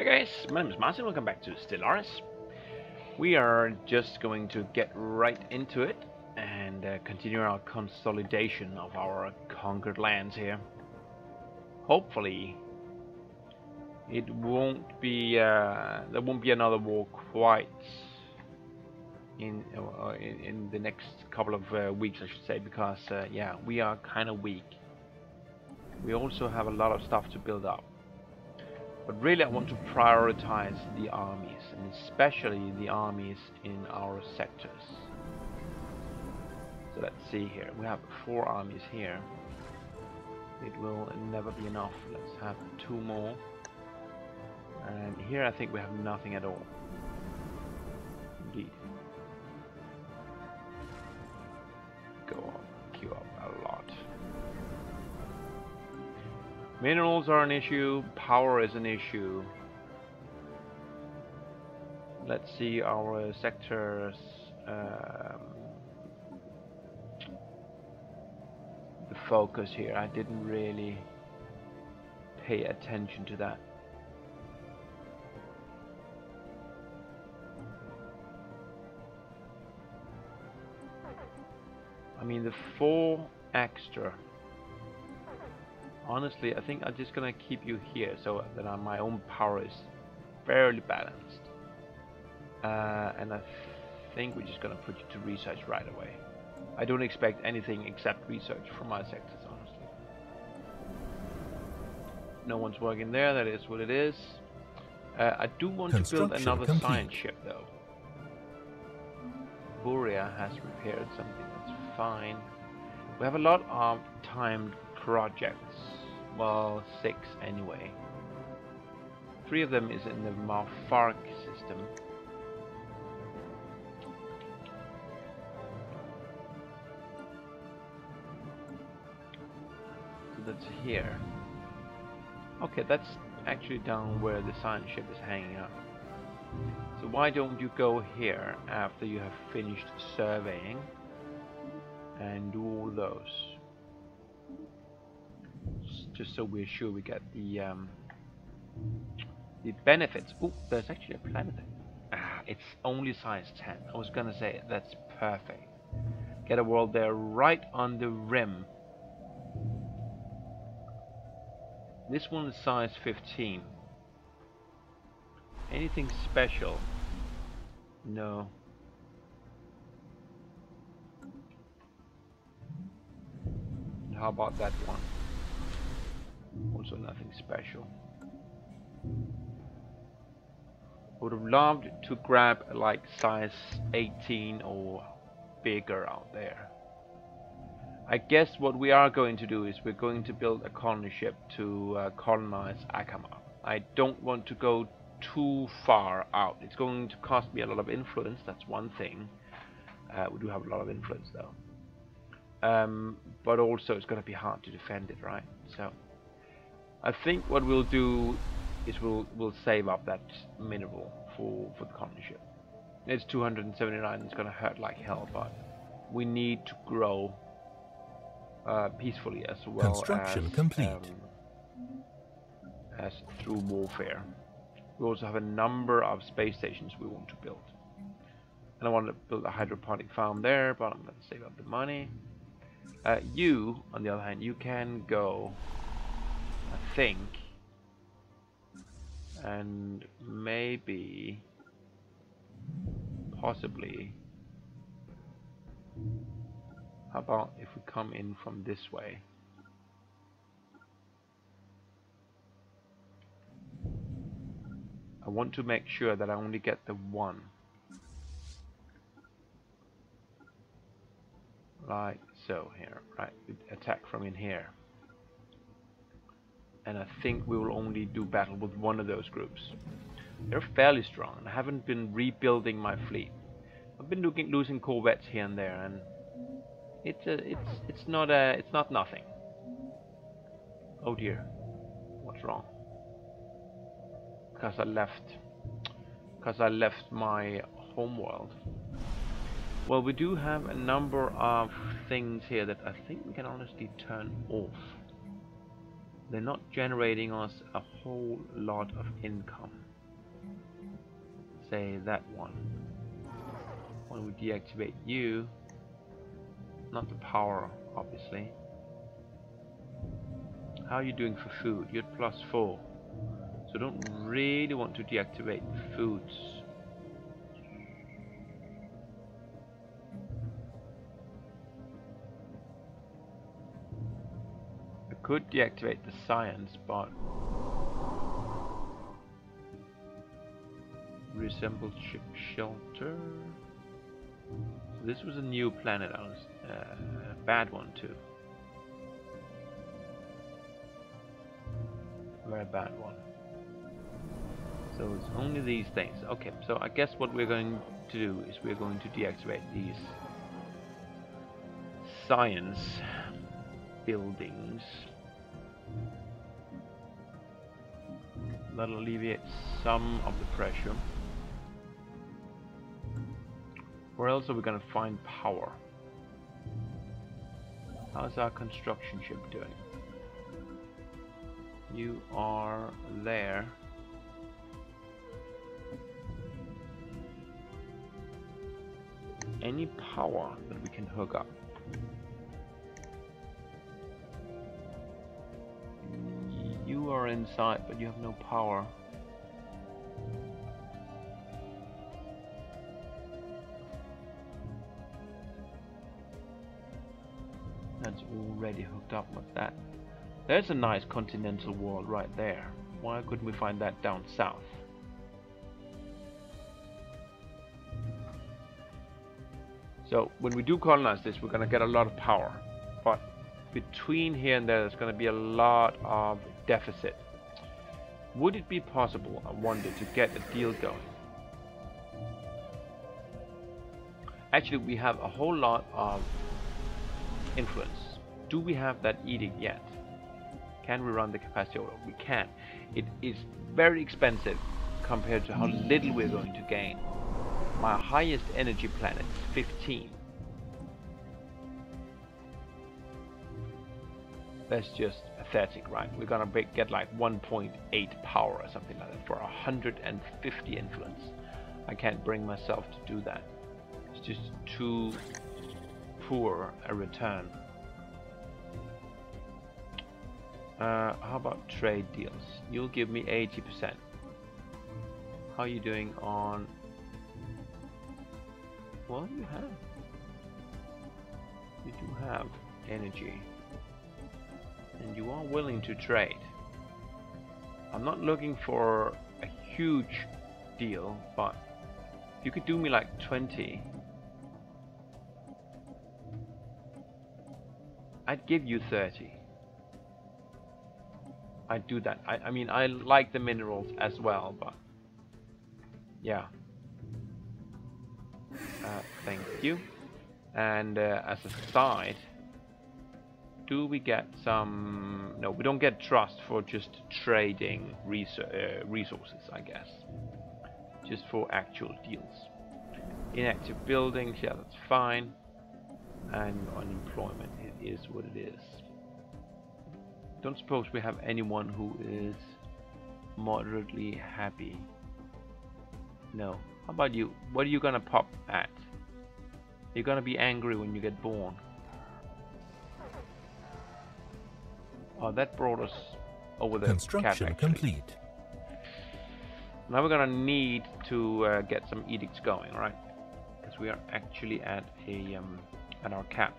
Hi guys, my name is Martin, welcome back to Stellaris. We are just going to get right into it and continue our consolidation of our conquered lands here. Hopefully it won't be, there won't be another war quite in the next couple of weeks, I should say, because yeah, we are kind of weak. We also have a lot of stuff to build up. But really I want to prioritize the armies, and especially the armies in our sectors. So let's see here. We have 4 armies here. It will never be enough. Let's have 2 more. And here I think we have nothing at all. Indeed. Go up, queue up a lot. Minerals are an issue, power is an issue. Let's see our sectors. The focus here, I didn't really pay attention to that. I mean, the 4 extra. Honestly, I think I'm just gonna keep you here so that my own power is fairly balanced. And I think we're just gonna put you to research right away. I don't expect anything except research from my sectors, honestly. No one's working there, that is what it is. I do want to build another science ship though. Buria has repaired something, that's fine. We have a lot of timed projects. Well, 6 anyway. 3 of them is in the Marfark system. So that's here. Okay, that's actually down where the science ship is hanging out. So why don't you go here after you have finished surveying and do all those? Just so we're sure we get the benefits. Oh, there's actually a planet. It's only size 10. I was gonna say that's perfect. Get a world there right on the rim. This one is size 15. Anything special? No. And how about that one? Also nothing special. Would have loved to grab like size 18 or bigger out there. I guess what we are going to do is we're going to build a colony ship to colonize Akama. I don't want to go too far out. It's going to cost me a lot of influence, that's one thing. We do have a lot of influence though. But also it's going to be hard to defend it, right? So I think what we'll do is we'll save up that mineral for the colony ship. It's 279. It's gonna hurt like hell, but we need to grow peacefully as well. Construction complete. As through warfare. We also have a number of space stations we want to build, and I want to build a hydroponic farm there, but I'm gonna save up the money. You, on the other hand, you can go. I think, and maybe, possibly, how about if we come in from this way? I want to make sure that I only get the one. Like so here, right? Attack from in here. And I think we will only do battle with one of those groups. They're fairly strong. I haven't been rebuilding my fleet. I've been losing corvettes here and there, and it's not nothing. Oh dear, what's wrong? Because I left my homeworld. Well, we do have a number of things here that I think we can honestly turn off. They're not generating us a whole lot of income. say that one. When we deactivate you, not the power, obviously. How are you doing for food? You're at +4. So don't really want to deactivate foods. I could deactivate the science, but resemble ship shelter. So this was a new planet. I was a bad one too. Very bad one. So it's only these things. Okay, so I guess what we're going to do is we're going to deactivate these science buildings. That'll alleviate some of the pressure. Where else are we going to find power? How's our construction ship doing? You are there. Any power that we can hook up? You are inside, but you have no power. That's already hooked up with that. There's a nice continental wall right there. Why couldn't we find that down south? So when we do colonize this, we're going to get a lot of power. But between here and there's going to be a lot of deficit. Would it be possible, I wonder, to get a deal going? Actually, we have a whole lot of influence. Do we have that edict yet? Can we run the capacity over? We can. It is very expensive compared to how little we're going to gain. My highest energy planet is 15. That's just pathetic, right? We're gonna get like 1.8 power or something like that for 150 influence. I can't bring myself to do that. It's just too poor a return. How about trade deals? You'll give me 80%. How are you doing on... Well, you do have energy. And you are willing to trade. I'm not looking for a huge deal, but you could do me like 20. I'd give you 30. I'd do that. I mean, I like the minerals as well, but yeah. Thank you. And as a side, do we get some... No, we don't get trust for just trading resources, I guess. Just for actual deals. Inactive buildings, yeah, that's fine. And unemployment, it is what it is. Don't suppose we have anyone who is moderately happy. No. How about you? What are you gonna pop at? You're gonna be angry when you get born. Oh, that brought us over the construction cap, complete. Now we're gonna need to get some edicts going, right? Because we are actually at a at our cap.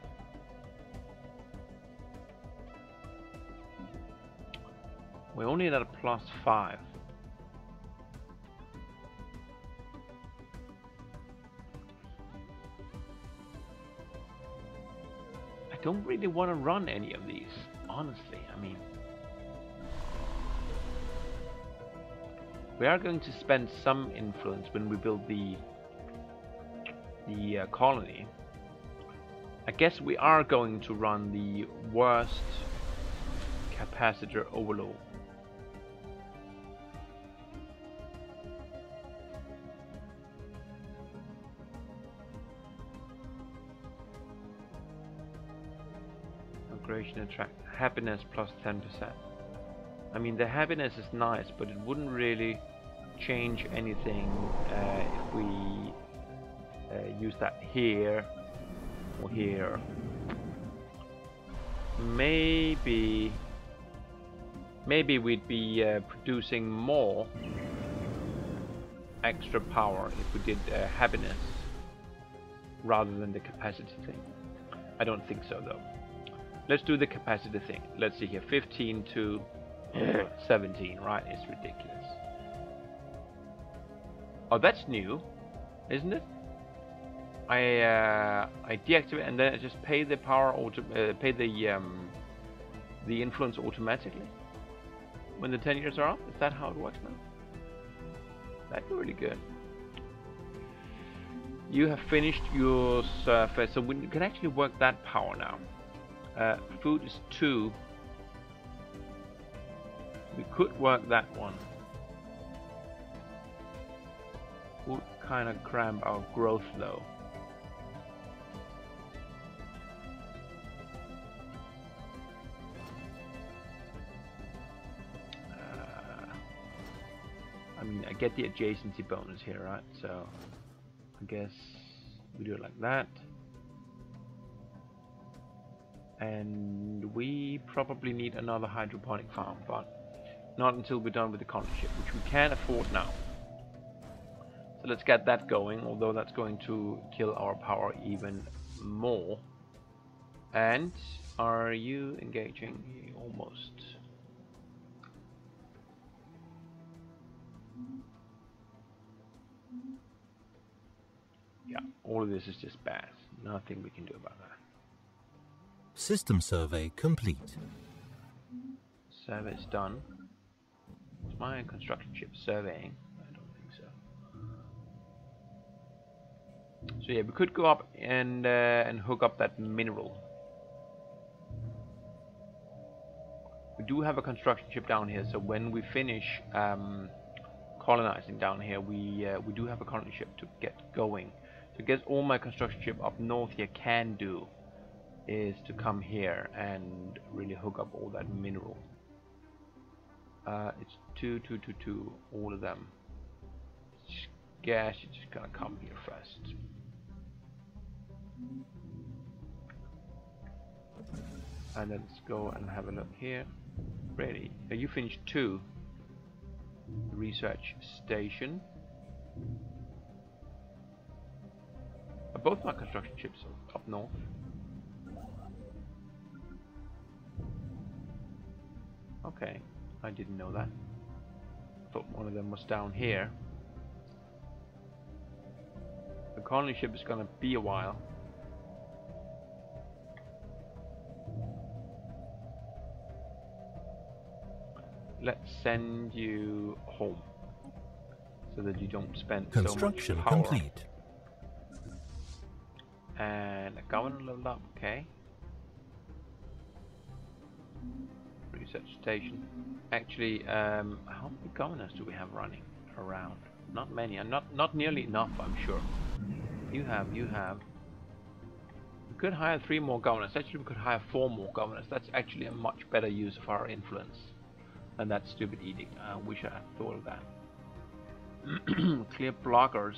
We're only at a +5. I don't really want to run any of these, honestly. I mean, we are going to spend some influence when we build the colony. I guess we are going to run the worst capacitor overload. Migration attract happiness +10%. I mean, the happiness is nice, but it wouldn't really change anything if we use that here or here. Maybe we'd be producing more extra power if we did happiness rather than the capacity thing. I don't think so though. Let's do the capacity thing. Let's see here, 15 to 17, right? It's ridiculous. Oh, that's new, isn't it? I deactivate and then I just pay the power pay the influence automatically when the 10 years are up. Is that how it works now? That'd be really good. You have finished your surface, so we can actually work that power now. Food is 2. We could work that one. Would kind of cramp our growth though. I mean, I get the adjacency bonus here, right? So I guess we do it like that. And we probably need another hydroponic farm, but not until we're done with the colony ship, which we can afford now. So let's get that going, although that's going to kill our power even more. And are you engaging? Almost. Yeah, all of this is just bad. Nothing we can do about that. System survey complete. Survey's done. Is my construction ship surveying? I don't think so. So yeah, we could go up and hook up that mineral. We do have a construction ship down here, so when we finish colonizing down here, we do have a colony ship to get going. So I guess all my construction ship up north here can do is to come here and really hook up all that mineral. It's 2, 2, 2, 2, all of them. Guess you're just gonna come here first. And let's go and have a look here. Ready? You finished 2. Research station. Are both my construction ships up north? Okay, I didn't know that. I thought one of them was down here. The colony ship is gonna be a while. Let's send you home so that you don't spend so much power. Construction complete. And a governor leveled up, okay. Research station. Actually, how many governors do we have running around? Not many, and not nearly enough, I'm sure. You have. We could hire 3 more governors. Actually, we could hire 4 more governors. That's actually a much better use of our influence than that stupid edict. I wish I had thought of that. Clear blockers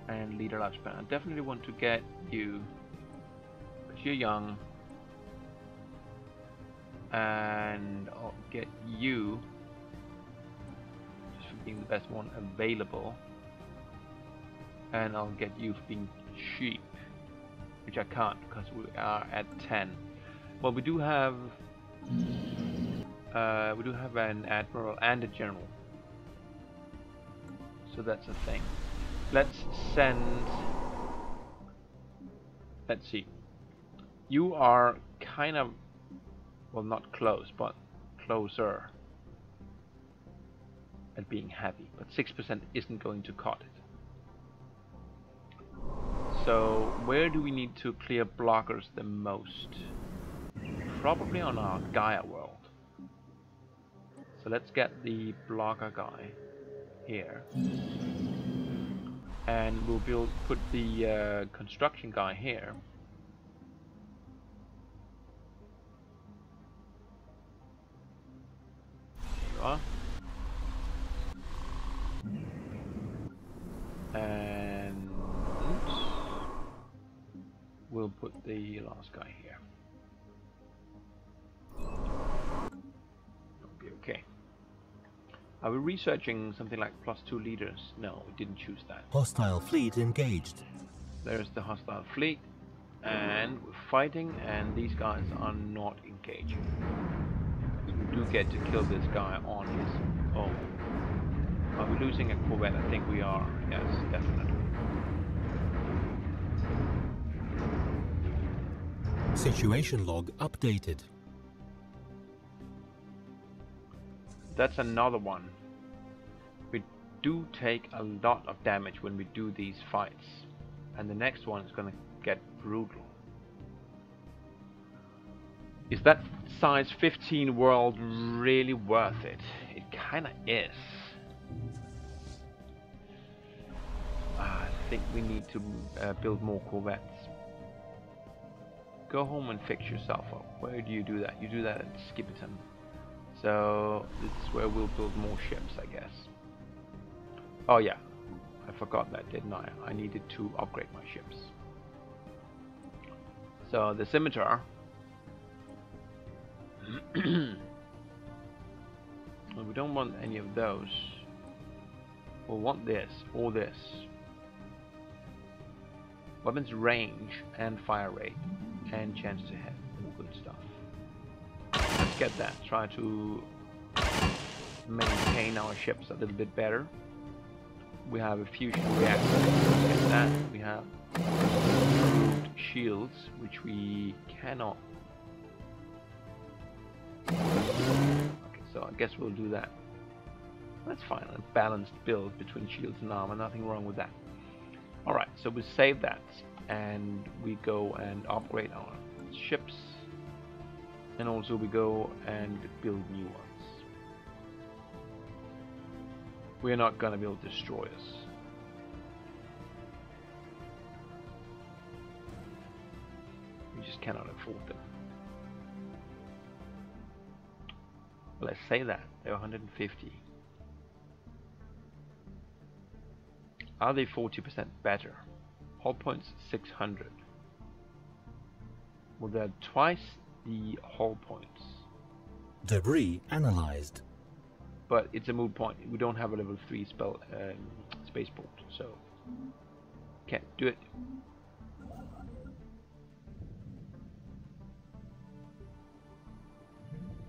and leader lifespan. I definitely want to get you because you're young. And I'll get you just for being the best one available, and I'll get you for being cheap, which I can't because we are at 10. Well, we do have an admiral and a general, so that's a thing. Let's send. Let's see. You are kind of. Well, not close, but closer at being happy. But 6% isn't going to cut it. So, where do we need to clear blockers the most? Probably on our Gaia world. So let's get the blocker guy here. And we'll put the construction guy here. the last guy here. That'll be okay. Are we researching something like +2 leaders? No, we didn't choose that. Hostile fleet engaged. There's the hostile fleet, and we're fighting, and these guys are not engaging. So we do get to kill this guy on his own. Are we losing a corvette? I think we are. Yes, definitely. Situation log updated. That's another one. We do take a lot of damage when we do these fights, and the next one is gonna get brutal. Is that size 15 world really worth it? It kinda is. I think we need to build more corvettes. Go home and fix yourself up. Where do you do that? You do that at Skipperton. So this is where we'll build more ships, I guess. Oh yeah, I forgot that, didn't I? I needed to upgrade my ships. So the scimitar. Well, we don't want any of those. We'll want this or this. Weapons range and fire rate and chance to hit. All good stuff. Let's get that. Try to maintain our ships a little bit better. We have a fusion reactor. Let's get that. We have improved shields, which we cannot. Okay, so I guess we'll do that. That's fine. A balanced build between shields and armor. Nothing wrong with that. Alright, so we save that and we go and upgrade our ships. And also we go and build new ones. We're not gonna build destroyers. We just cannot afford them. Well, let's say that. They're 150. Are they 40% better? Hull points 600. Well, they're twice the hull points. Debris analyzed. But it's a moot point. We don't have a level 3 spaceport, so can't do it.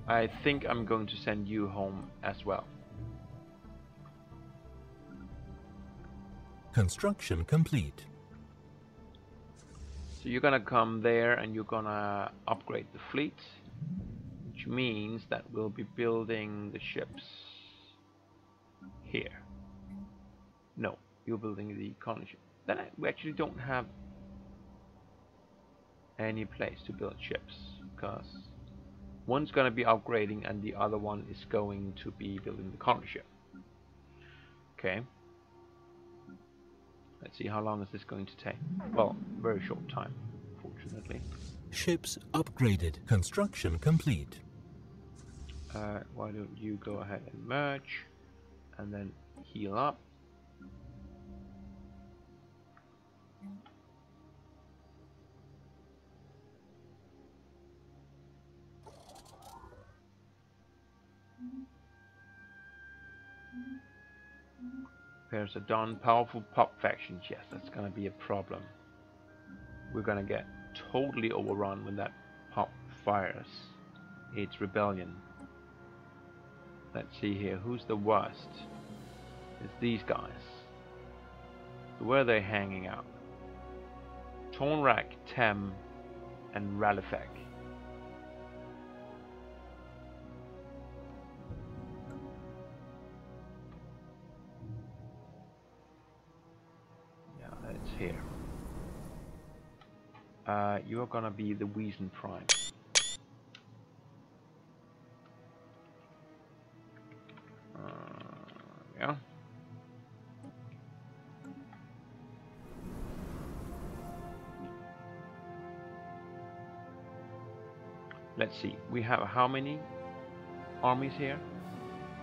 I think I'm going to send you home as well. Construction complete. So you're gonna come there and you're gonna upgrade the fleet, which means that we'll be building the ships here. No, you're building the colony ship. Then we actually don't have any place to build ships because one's gonna be upgrading and the other one is going to be building the colony ship. Okay. Let's see, how long is this going to take? Well, very short time, fortunately. Ships upgraded. Construction complete. Why don't you go ahead and merge and then heal up. There's a done. Powerful pop factions. Yes, that's gonna be a problem. We're gonna get totally overrun when that pop fires. It's rebellion. Let's see here. Who's the worst? It's these guys. So where are they hanging out? Tornrak, Tem, and Ralifek. Here. You're gonna be the Wiesen Prime. Yeah. Let's see. We have how many armies here?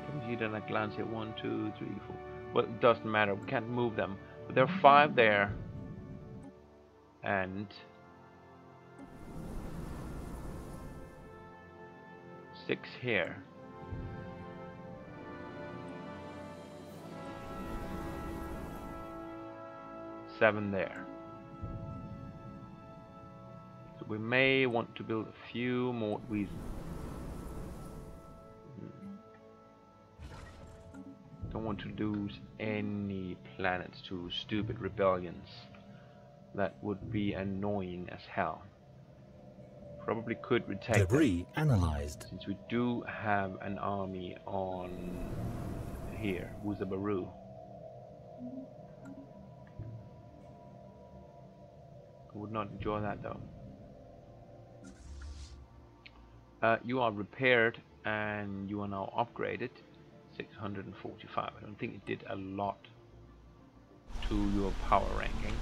Can we see it at a glance here? 1, 2, 3, 4. Well, it doesn't matter. We can't move them. But there are 5 there. And 6 here. Seven there. So we may want to build a few more. We don't want to lose any planets to stupid rebellions. That would be annoying as hell. Probably could retake Debris them, analyzed. since we do have an army on here, Wuzabaru. I would not enjoy that though. You are repaired and you are now upgraded. 645. I don't think it did a lot to your power ranking.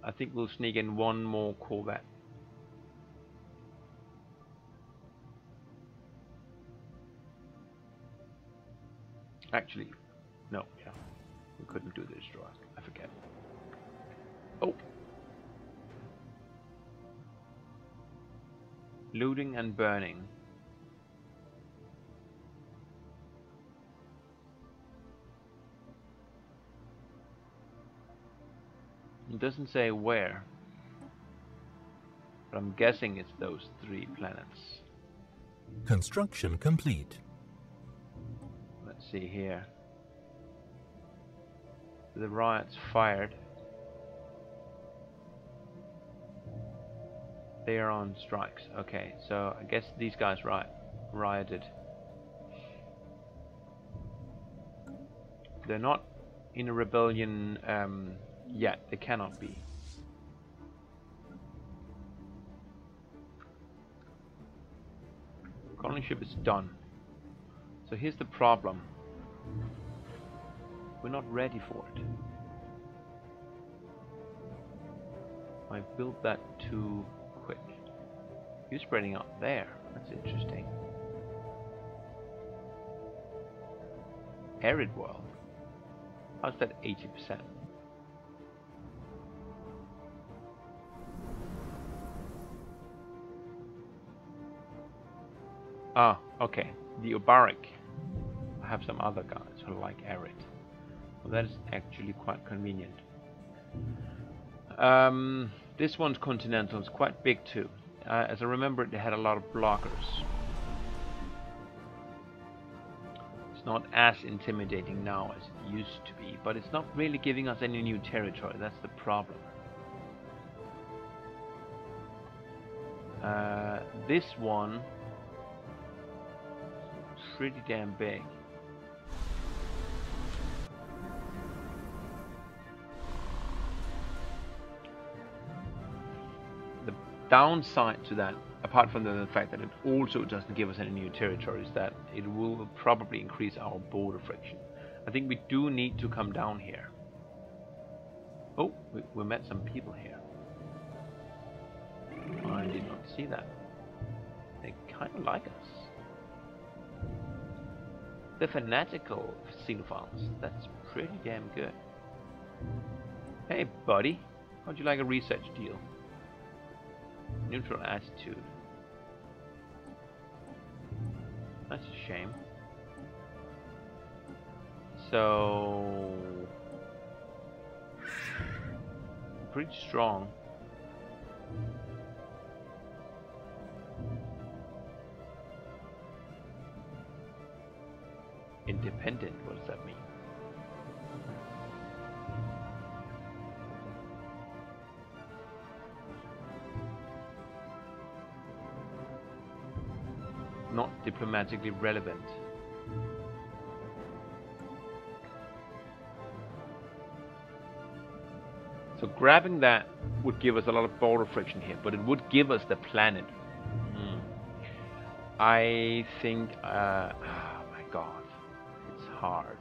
I think we'll sneak in one more Corvette. Actually, no, yeah. We couldn't do the destroyer. I forget. Oh! Looting and burning. It doesn't say where, but I'm guessing it's those 3 planets. Construction complete. Let's see here. The riots fired. They are on strikes. Okay, so I guess these guys rioted. They're not in a rebellion yet. They cannot be. Colony ship is done. So here's the problem. We're not ready for it. I built that too quick. You're spreading out there. That's interesting. Arid world. How's that 80%? Ah, okay. The Ubaric. I have some other guys who like arid. Well, that is actually quite convenient. This one's continental. It's quite big too. As I remember, it had a lot of blockers. It's not as intimidating now as it used to be, but it's not really giving us any new territory. That's the problem. This one is pretty damn big. The downside to that, apart from the fact that it also doesn't give us any new territories, that it will probably increase our border friction. I think we do need to come down here. Oh, we met some people here. I did not see that. They kind of like us. The fanatical xenophiles. That's pretty damn good. Hey, buddy. How'd you like a research deal? Neutral attitude. That's a shame. So... pretty strong. Independent, what does that mean? Not diplomatically relevant. So grabbing that would give us a lot of border friction here, but it would give us the planet. I think, oh my god, it's hard.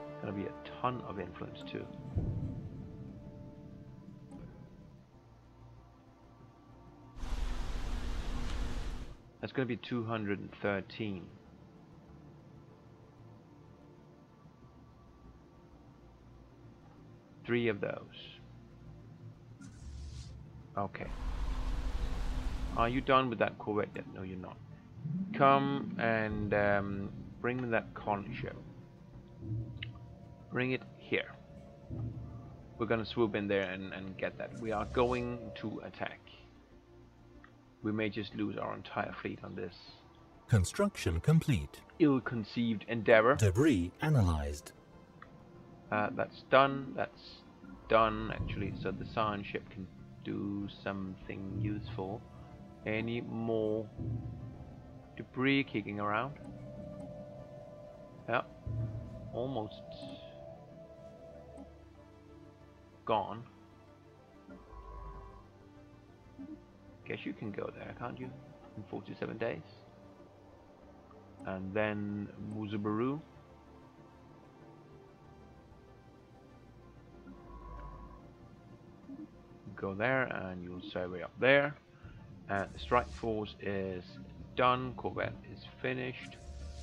It's gonna be a ton of influence too. That's gonna be 213. Three of those. Okay. Are you done with that corvette yet? No, you're not. Come and bring me that colony ship. Bring it here. We're gonna swoop in there and get that. We are going to attack. We may just lose our entire fleet on this Construction complete. ill-conceived endeavor. Debris analyzed. That's done. That's done, actually. So the science ship can do something useful. Any more debris kicking around? Yeah. Almost gone. Guess you can go there, can't you? In 47 days. And then Muzabaru. Go there and you'll survey up there. And the strike force is done. Corvette is finished.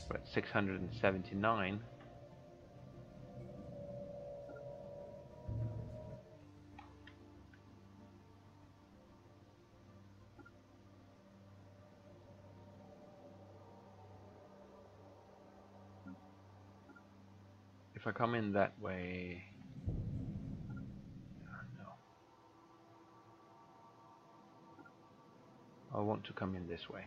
We're at 679. If I come in that way, no. I want to come in this way.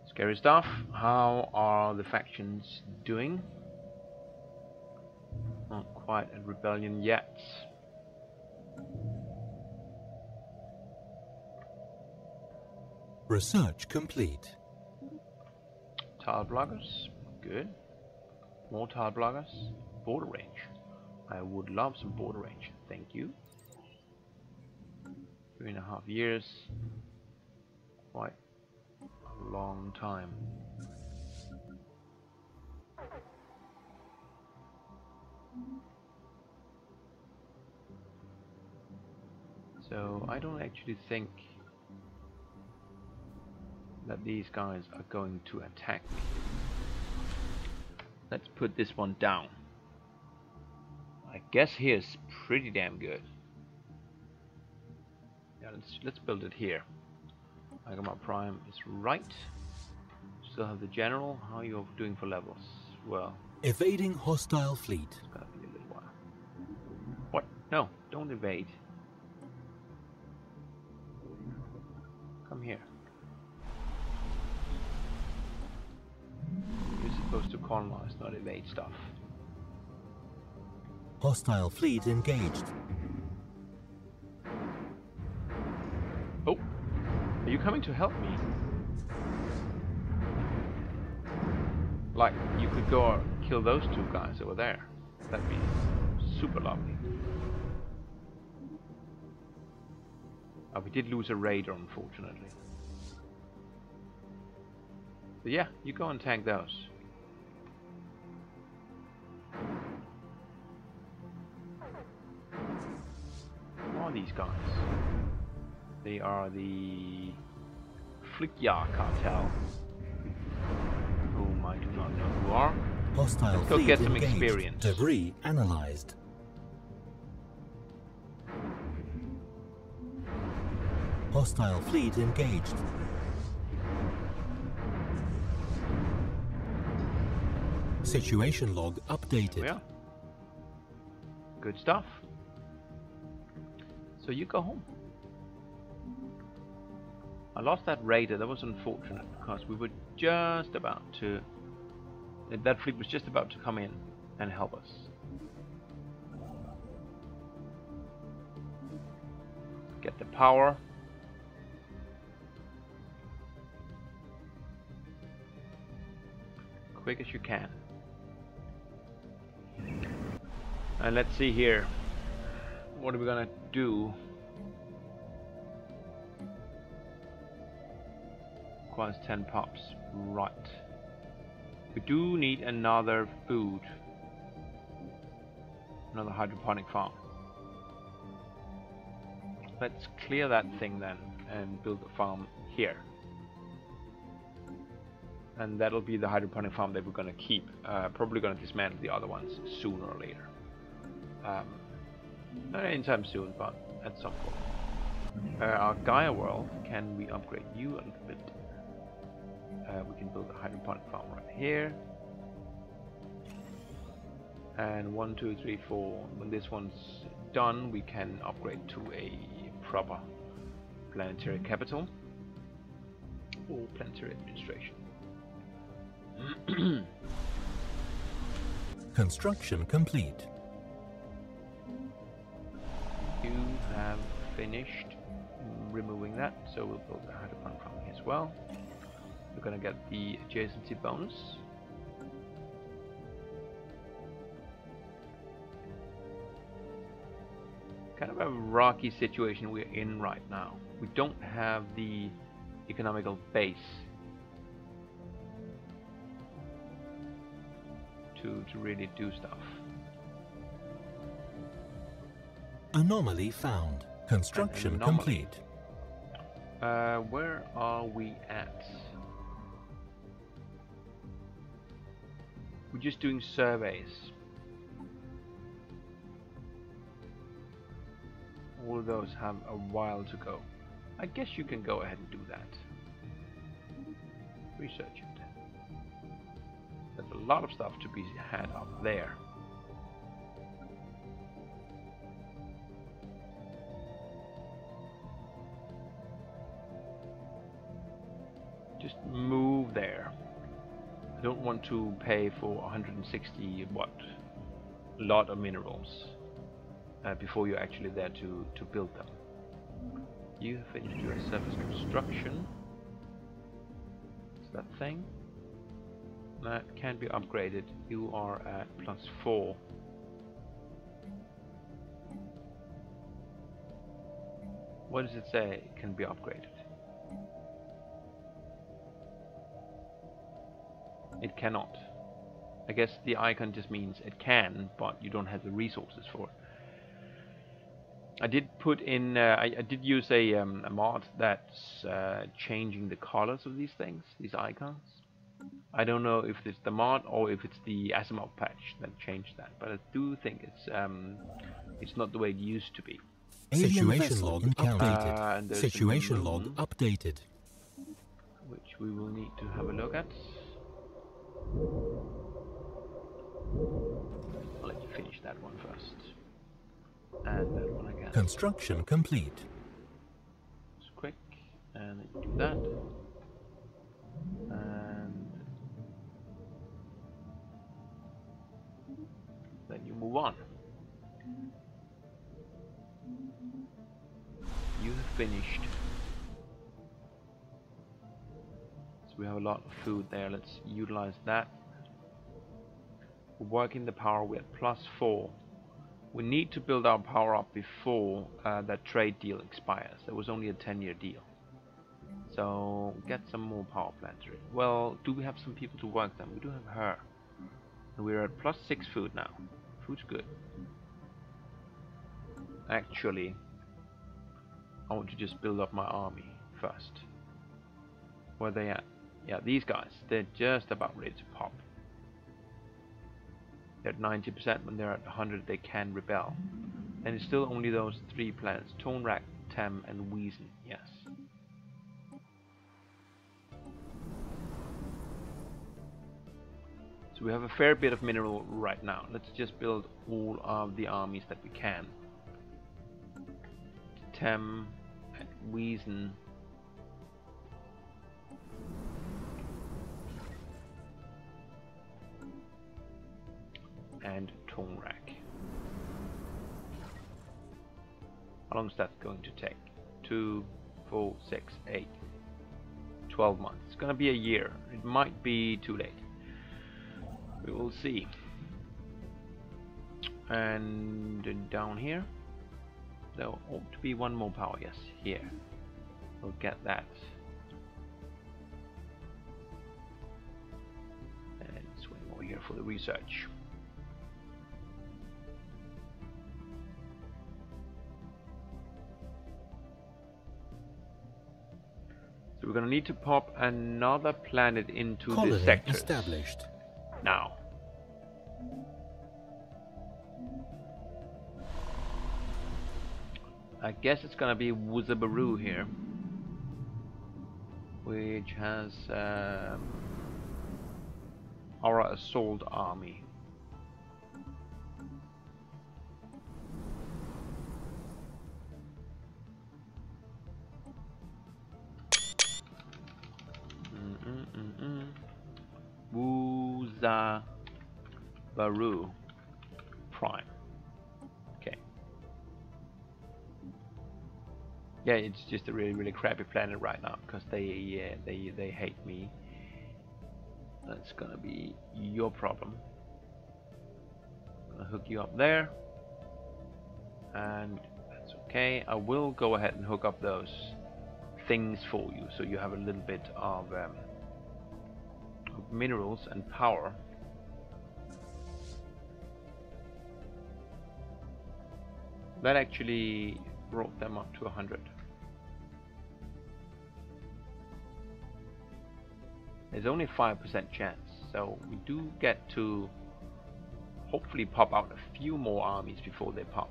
Scary stuff. How are the factions doing? Not quite a rebellion yet. Research complete. Tile blockers, good. More tile blockers. Border range. I would love some border range. Thank you. 3.5 years. Quite a long time. So I don't actually think that these guys are going to attack me. Let's put this one down. I guess here's pretty damn good. Yeah, let's build it here. Agama Prime is right. Still have the general. How are you doing for levels? Well, Evading hostile fleet. it's gonna be a little while. What? No, don't evade. Come here. You're supposed to colonize, not evade stuff. Hostile fleet engaged. Oh, are you coming to help me? Like, you could go kill those two guys over there. That'd be super lovely. Oh, we did lose a raider, unfortunately. But yeah, you go and tank those. Who are these guys? They are the Flickya cartel, whom I do not know who are. Hostile Let's go fleet get some engaged. experience. Debris analyzed. Hostile fleet engaged. Situation log updated. Yeah. Good stuff. So you go home. I lost that raider. That was unfortunate because we were just about to. That fleet was just about to come in and help us. Get the power. Quick as you can. And let's see here. What are we gonna do? Requires 10 pops. Right. We do need another food. Another hydroponic farm. Let's clear that thing then and build a farm here. and that'll be the hydroponic farm that we're going to keep. Probably going to dismantle the other ones sooner or later. Not anytime soon, but at some point. Our Gaia world, can we upgrade you a little bit? We can build a hydroponic farm right here. And 1, 2, 3, 4. When this one's done, we can upgrade to a proper planetary capital or planetary administration. Construction complete. You have finished removing that, so we'll build a hydroponic farm here as well. We're gonna get the adjacency bonus. Kind of a rocky situation we're in right now. We don't have the economical base to really do stuff. Anomaly found. Construction complete. Where are we at? We're just doing surveys. All of those have a while to go. I guess you can go ahead and do that. Research it. There's a lot of stuff to be had up there. Just move there. I don't want to pay for 160 what? Lot of minerals before you're actually there to build them. You have finished your surface construction. It's that thing. That can be upgraded. You are at +4. What does it say it can be upgraded? It cannot. I guess the icon just means it can, but you don't have the resources for it. I did put in, I did use a mod that's changing the colors of these things, these icons. I don't know if it's the mod or if it's the Asimov patch that changed that, but I do think it's not the way it used to be. Situation log updated. Situation log updated. Which we will need to have a look at. I'll let you finish that one first. And that one again. Construction complete. It's quick. And then you do that. And then you move on. You have finished. So we have a lot of food there. Let's utilize that. We're working the power. We're at +4. We need to build our power up before that trade deal expires. There was only a 10-year deal. So get some more power plants. Well, do we have some people to work them? We do have her. And we're at +6 food now. Food's good. Actually, I want to just build up my army first. Where are they at? Yeah, these guys. They're just about ready to pop. They're at 90%. When they're at 100, they can rebel. And it's still only those 3 planets: Tonrak, Tem, and Wiesen. Yes. So we have a fair bit of mineral right now. Let's just build all of the armies that we can. Tem, Wiesen. And Tonrak. How long is that going to take? 2, 4, 6, 8, 12 months. It's going to be a year. It might be too late. We will see. And down here, there ought to be one more power. Yes, here. We'll get that. And swing over here for the research. So we're gonna need to pop another planet into Colony this sector established. now. I guess it's gonna be Wuzabaru here, which has our assault army. Wuzabaru Prime. Okay. Yeah, it's just a really crappy planet right now because they hate me. That's gonna be your problem. Gonna hook you up there, and that's okay. I will go ahead and hook up those things for you, so you have a little bit of minerals and power. That actually brought them up to 100. There's only 5% chance, so we do get to hopefully pop out a few more armies before they pop.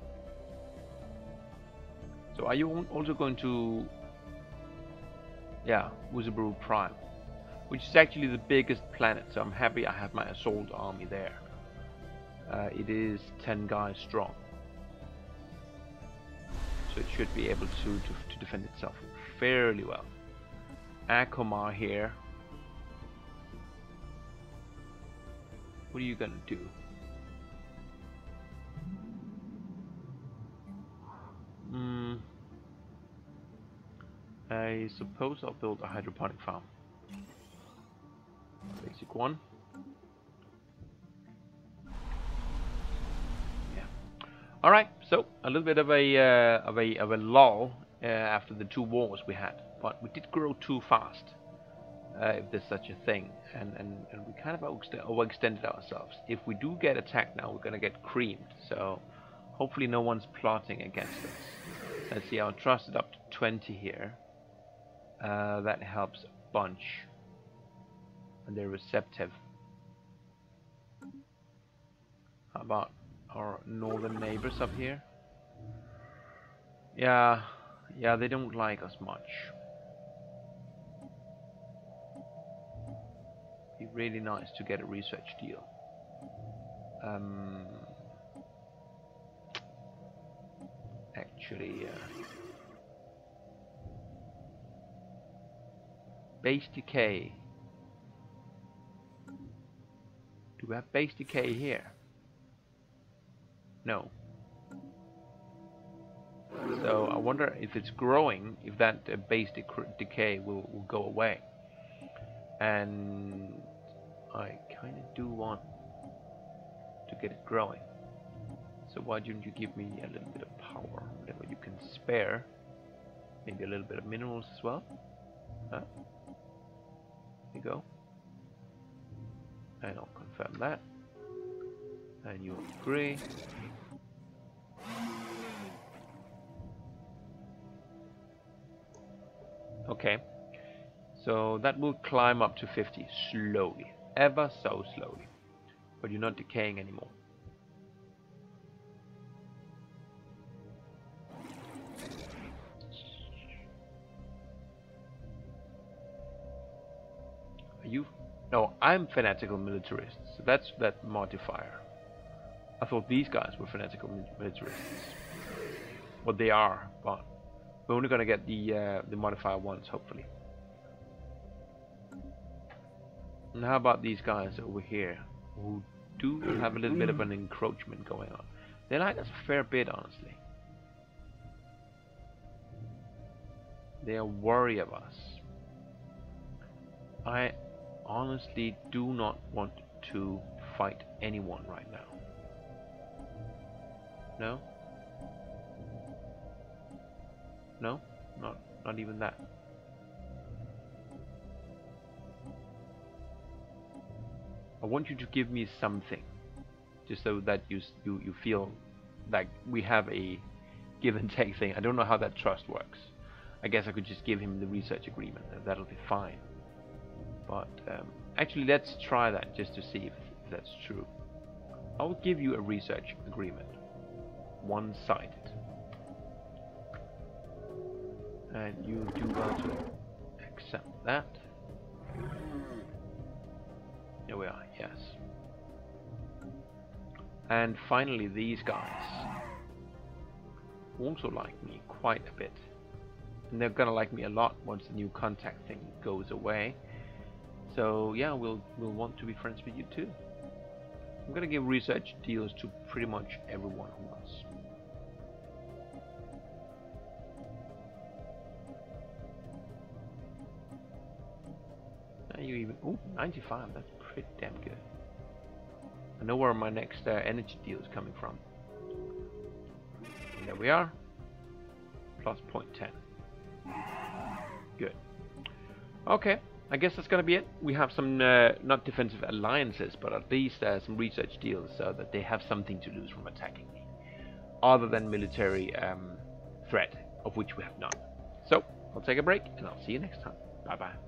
So are you also going to, yeah, Wuzabaru Prime, which is actually the biggest planet, so I'm happy I have my assault army there. It is 10 guys strong, so it should be able to defend itself fairly well. Akomar here. What are you gonna do? I suppose I'll build a hydroponic farm. Basic one. Yeah. All right. So a little bit of a lull after the 2 wars we had, but we did grow too fast, if there's such a thing, and we kind of overextended ourselves. If we do get attacked now, we're gonna get creamed. So hopefully no one's plotting against us. Let's see. Our trust is up to 20 here. That helps a bunch. And they're receptive. How about our northern neighbors up here? Yeah, they don't like us much. Be really nice to get a research deal. Actually, base decay. Do we have base decay here? No. So I wonder if it's growing, if that base decay will go away. And I kind of do want to get it growing. So why don't you give me a little bit of power, whatever you can spare. Maybe a little bit of minerals as well. Huh? There you go. And I'll confirm that. And you agree. Okay. So that will climb up to 50 slowly. Ever so slowly. But you're not decaying anymore. Are you? No, I'm fanatical militarist. So that's that modifier. I thought these guys were fanatical militarists. Well, they are, but we're only gonna get the modifier once, hopefully. And how about these guys over here, who do have a little bit of an encroachment going on? They like us a fair bit, honestly. They are worried of us. I honestly do not want to fight anyone right now. No? No? Not even that. I want you to give me something, just so that you feel like we have a give and take thing. I don't know how that trust works. I guess I could just give him the research agreement, and that'll be fine. But actually, let's try that just to see if that's true. I'll give you a research agreement, one-sided, and you do well to accept that. There we are, yes. And finally, these guys also like me quite a bit, and they're gonna like me a lot once the new contact thing goes away. So yeah, we'll want to be friends with you too. I'm gonna give research deals to pretty much everyone who wants. Now you even 95. That's pretty damn good. I know where my next energy deal is coming from. And there we are. Plus 0.10. Good. Okay. I guess that's gonna be it. We have some not defensive alliances, but at least some research deals so that they have something to lose from attacking me, other than military threat, of which we have none. So I'll take a break, and I'll see you next time. Bye bye.